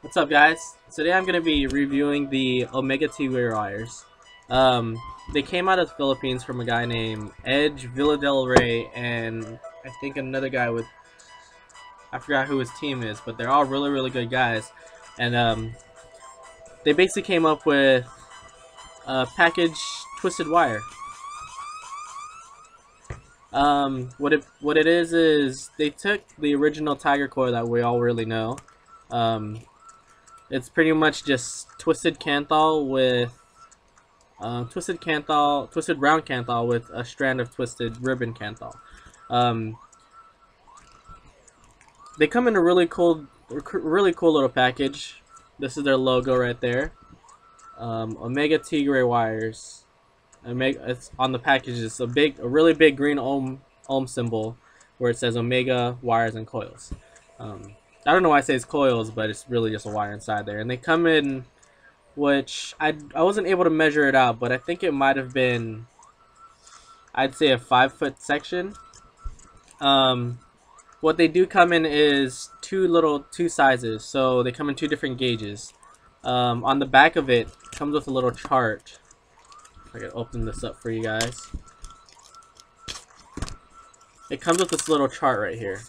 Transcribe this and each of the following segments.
What's up, guys? Today I'm going to be reviewing the Omega Tigre wires. They came out of the Philippines from a guy named Edge Villadel and I think another guy with, I forgot who his team is, but they're all really good guys. And they basically came up with a package twisted wire. What it is they took the original Tigre coil that we all really know. It's pretty much just twisted canthal with twisted round canthal with a strand of twisted ribbon canthal. They come in a really cool little package. This is their logo right there. Omega Tigre wires. It's on the package. It's a really big green ohm symbol where it says Omega wires and coils. I don't know why I say it's coils, but it's really just a wire inside there. And they come in, which I wasn't able to measure it out, but I think it might have been, I'd say, a 5-foot section. What they do come in is two sizes, so they come in 2 different gauges. On the back of it comes with a little chart. I can open this up for you guys. It comes with this little chart right here.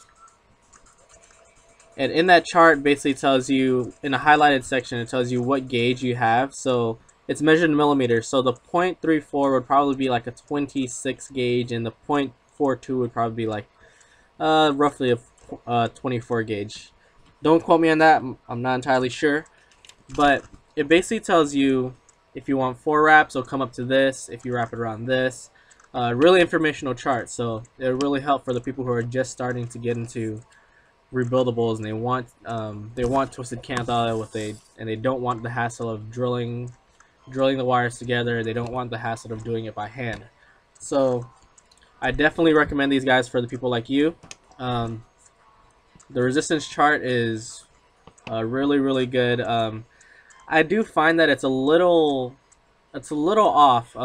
And in that chart basically tells you, in a highlighted section, it tells you what gauge you have. So it's measured in millimeters. So the 0.34 would probably be like a 26 gauge, and the 0.42 would probably be like roughly a 24 gauge. Don't quote me on that. I'm not entirely sure. But it basically tells you if you want 4 wraps, it'll come up to this. If you wrap it around this. Really informational chart. So it'll really help for the people who are just starting to get into rebuildables, and they want twisted canthal and they don't want the hassle of drilling the wires together. They don't want the hassle of doing it by hand. So I definitely recommend these guys for the people like you. The resistance chart is really good. I do find that it's a little off.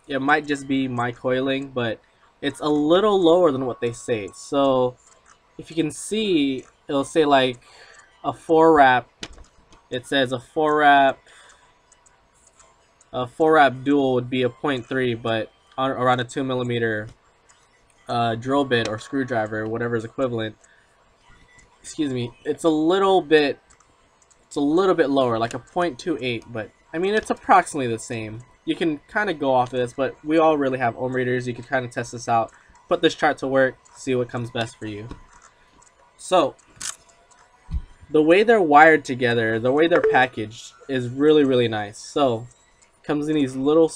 It might just be my coiling, but it's a little lower than what they say. So if you can see, it'll say like a 4 wrap. It says a 4 wrap dual would be a 0.3, but around a 2mm drill bit or screwdriver, whatever is equivalent. Excuse me. It's a little bit lower, like a 0.28, but I mean it's approximately the same. You can kind of go off of this, but we all really have ohm readers. You can kind of test this out, put this chart to work, see what comes best for you. So the way they're wired together, the way they're packaged is really nice. So it comes in these little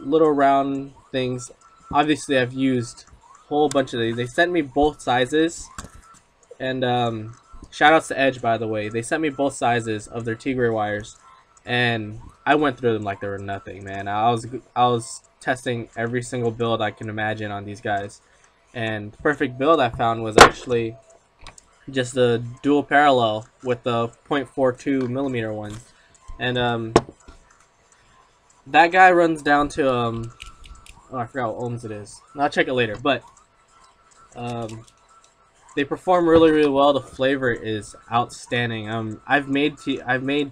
round things. Obviously I've used a whole bunch of these. They sent me both sizes, and shout outs to Edge, by the way. They sent me both sizes of their Tigre wires, and I went through them like they were nothing, man. I was testing every single build I can imagine on these guys, and the perfect build I found was actually just the dual parallel with the 0.42mm one. And that guy runs down to oh, I forgot what ohms it is. I'll check it later. But they perform really well. The flavor is outstanding. I've made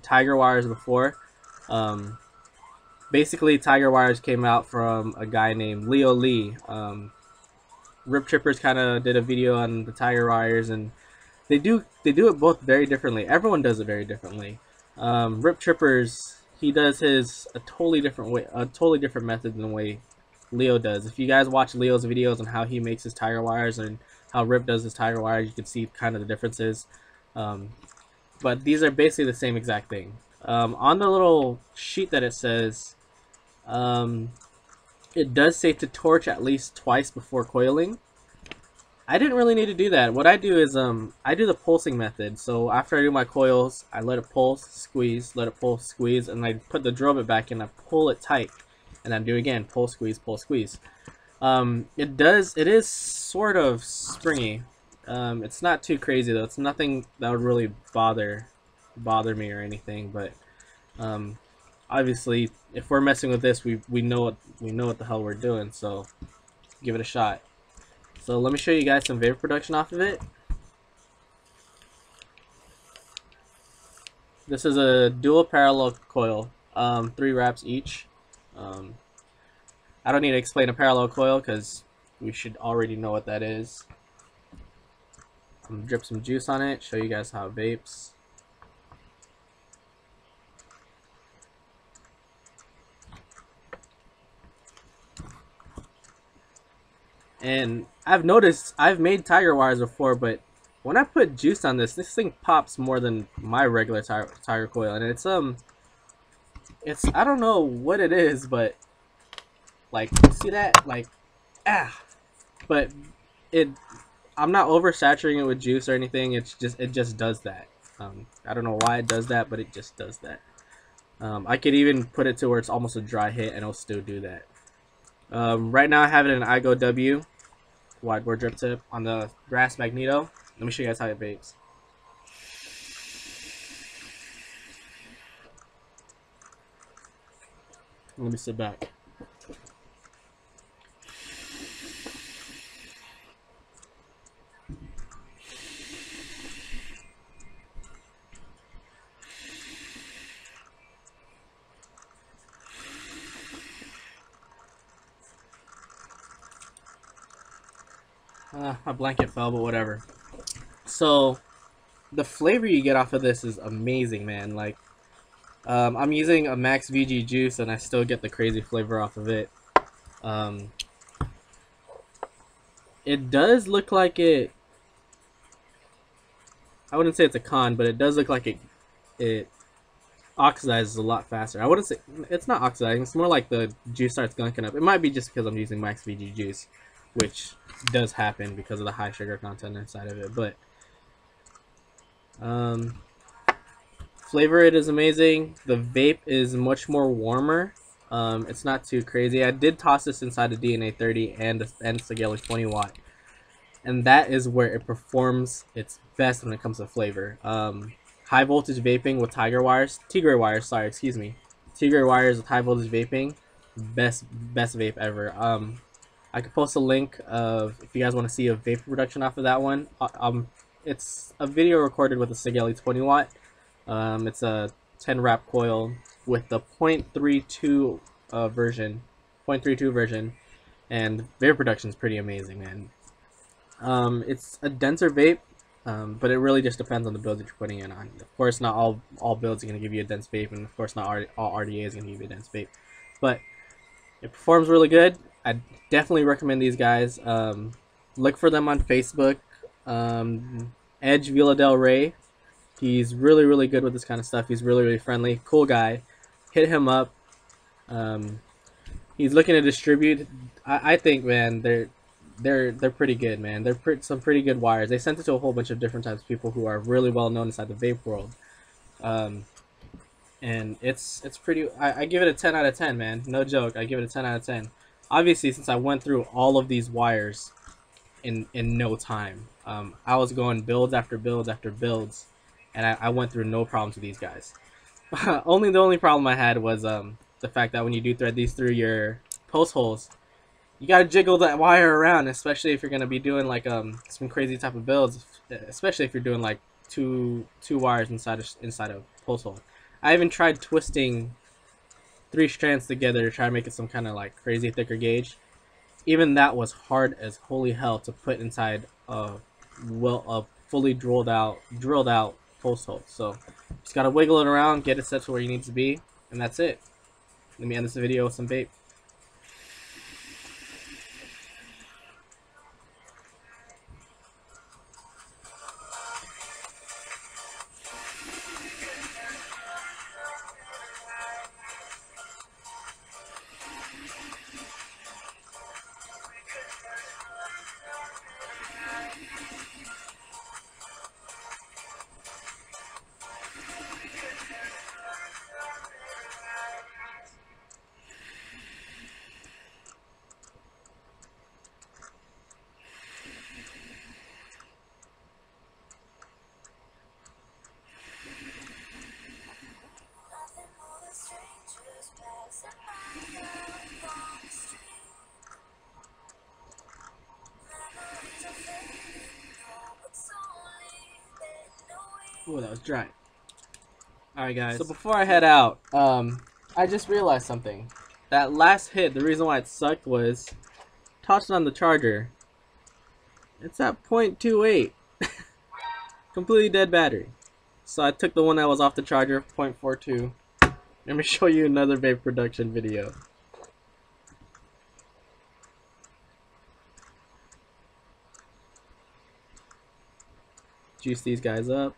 Tigre wires before. Basically Tigre wires came out from a guy named Leo Lee. Rip Trippers kind of did a video on the Tigre wires, and they do it both very differently. Everyone does it very differently. Rip Trippers, he does his a totally different method than the way Leo does. If you guys watch Leo's videos on how he makes his Tigre wires and how Rip does his Tigre wires, you can see kind of the differences. But these are basically the same exact thing. On the little sheet that it says, it does say to torch at least twice before coiling. I didn't really need to do that. What I do is I do the pulsing method. So after I do my coils, I let it pulse, squeeze, let it pulse, squeeze, and I put the drill bit back in, I pull it tight, and then do it again, pull, squeeze, pull, squeeze. It is sort of springy. It's not too crazy though. It's nothing that would really bother me or anything, but obviously if we're messing with this, we know what the hell we're doing, so give it a shot. So let me show you guys some vapor production off of it. This is a dual parallel coil, 3 wraps each. Um, I don't need to explain a parallel coil because we should already know what that is. I'm gonna drip some juice on it, show you guys how it vapes. And I've noticed, I've made Tigre wires before, but when I put juice on this thing pops more than my regular Tigre coil, and it's I don't know what it is, but like, see that, like, but it I'm not oversaturating it with juice or anything. It just does that. I don't know why it does that, but it just does that. I could even put it to where it's almost a dry hit, and it'll still do that. Right now I have it in iGo W wide bore drip tip on the brass magneto. Let me show you guys how it vapes. Let me sit back. My blanket fell, but whatever. So the flavor you get off of this is amazing, man. Like, I'm using a Max VG juice, and I still get the crazy flavor off of it. It does look like it. I wouldn't say it's a con, but it does look like it oxidizes a lot faster. I wouldn't say it's not oxidizing. It's more like the juice starts gunking up. It might be just because I'm using Max VG juice, which does happen because of the high sugar content inside of it. But flavor, it is amazing. The vape is much more warmer. It's not too crazy. I did toss this inside the DNA 30 and Sageli 20 watt, and that is where it performs its best when it comes to flavor. High voltage vaping with Tigre wires, sorry, excuse me. Tigre wires with high voltage vaping, best vape ever. I could post a link of, if you guys want to see a vapor production off of that one. It's a video recorded with a Sageli 20 watt. It's a 10 wrap coil with the 0.32 version, 0.32 version, and vapor production is pretty amazing, man. It's a denser vape, but it really just depends on the build that you're putting it on. Of course, not all builds are going to give you a dense vape, and of course, not all RDA is going to give you a dense vape. But it performs really good. I definitely recommend these guys. Look for them on Facebook. Edge Villa Del Rey. He's really good with this kind of stuff. He's really friendly, cool guy. Hit him up. He's looking to distribute. I think, man, they're pretty good, man. They're some pretty good wires. They sent it to a whole bunch of different types of people who are really well known inside the vape world. And it's pretty. I give it a 10 out of 10, man. No joke. I give it a 10 out of 10. Obviously, since I went through all of these wires in no time, I was going builds after builds after builds, and I went through no problems with these guys. The only problem I had was the fact that when you do thread these through your post holes, you gotta jiggle that wire around, especially if you're gonna be doing like some crazy type of builds, especially if you're doing like two wires inside of post hole. I even tried twisting 3 strands together to try to make it some kind of like crazy thicker gauge. Even that was hard as holy hell to put inside a fully drilled out post hole. So just gotta wiggle it around, get it set to where you need to be, and that's it. Let me end this video with some vape. Oh, that was dry. Alright guys, so before I head out, I just realized something. That last hit, the reason why it sucked was tossed on the charger. It's at 0.28. Completely dead battery. So I took the one that was off the charger, 0.42. Let me show you another vape production video. Juice these guys up.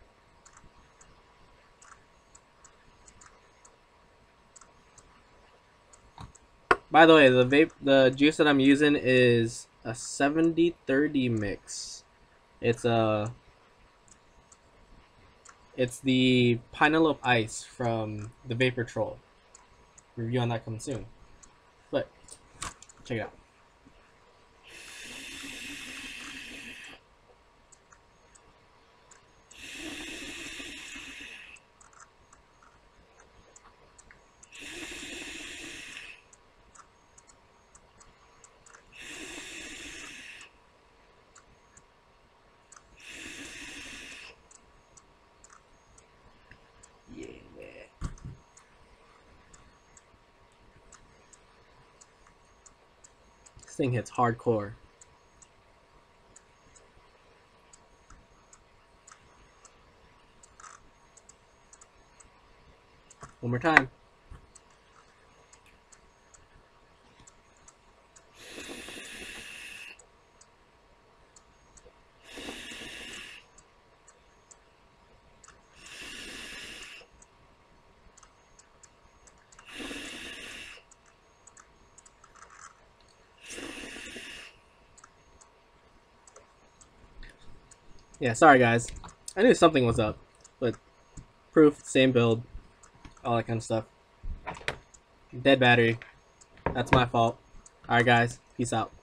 By the way, the juice that I'm using is a 70-30 mix. It's the Pineapple Ice from the Vapor Troll. Review on that coming soon. But check it out. This thing hits hardcore. One more time. Yeah, sorry guys. I knew something was up, but proof, same build, all that kind of stuff. Dead battery. That's my fault. Alright guys, peace out.